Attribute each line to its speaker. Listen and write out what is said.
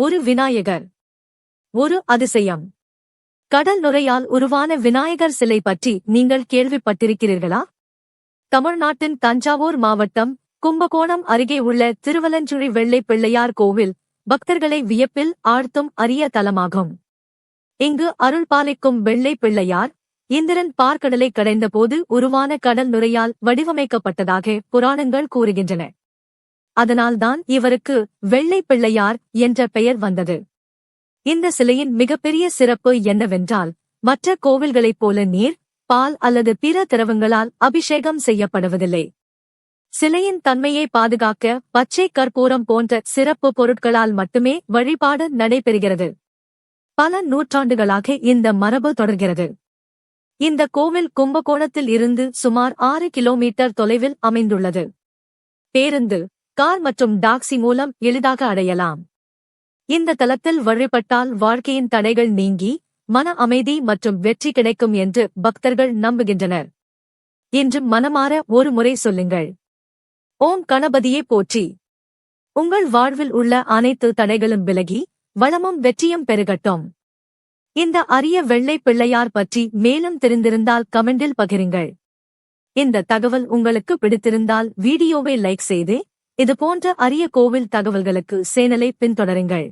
Speaker 1: ஒரு விநாயகர். ஒரு அதிசயம். கடல் நுரையால் உருவான விநாயகர் சிலை பற்றி நீங்கள் கேள்விப்பட்டிருக்கிறீர்களா? தமிழ்நாட்டின் தஞ்சாவூர் மாவட்டம் கும்பகோணம் அருகே உள்ள திருவலஞ்சுழி வெள்ளை பிள்ளையார் கோவில் பக்தர்களை வியப்பில் ஆழ்த்தும் அரிய தலமாகும். இங்கு அருள் பாலிக்கும் வெள்ளை பிள்ளையார் இந்திரன் பார்க்கடலை கடைந்தபோது உருவான கடல் நுரையால் வடிவமைக்கப்பட்டதாக புராணங்கள் கூறுகின்றன. அதனால்தான் இவருக்கு வெள்ளை பிள்ளையார் என்ற பெயர் வந்தது. இந்த சிலையின் மிகப்பெரிய சிறப்பு என்னவென்றால், மற்ற கோவில்களைப் போல நீர், பால் அல்லது பிற திரவங்களால் அபிஷேகம் செய்யப்படுவதில்லை. சிலையின் தன்மையை பாதுகாக்க பச்சை கற்பூரம் போன்ற சிறப்பு பொருட்களால் மட்டுமே வழிபாடு நடைபெறுகிறது. பல நூற்றாண்டுகளாக இந்த மரபு தொடர்கிறது. இந்த கோவில் கும்பகோணத்தில் இருந்து சுமார் 6 கிலோமீட்டர் தொலைவில் அமைந்துள்ளது. பேருந்து, கார் மற்றும் டாக்ஸி மூலம் எளிதாக அடையலாம். இந்த தலத்தில் வழிபட்டால் வாழ்க்கையின் தடைகள் நீங்கி மன அமைதி மற்றும் வெற்றி கிடைக்கும் என்று பக்தர்கள் நம்புகின்றனர். இன்று மனமாற ஒரு முறை சொல்லுங்கள். ஓம் கணபதியே போற்றி. உங்கள் வாழ்வில் உள்ள அனைத்து தடைகளும் விலகி வளமும் வெற்றியும் பெருகட்டும். இந்த அரிய வெள்ளை பிள்ளையார் பற்றி மேலும் தெரிந்திருந்தால் கமெண்டில் பகிருங்கள். இந்த தகவல் உங்களுக்கு பிடித்திருந்தால் வீடியோவை லைக் செய்து இதுபோன்ற அரிய கோவில் தகவல்களுக்கு சேனலை பின்தொடருங்கள்.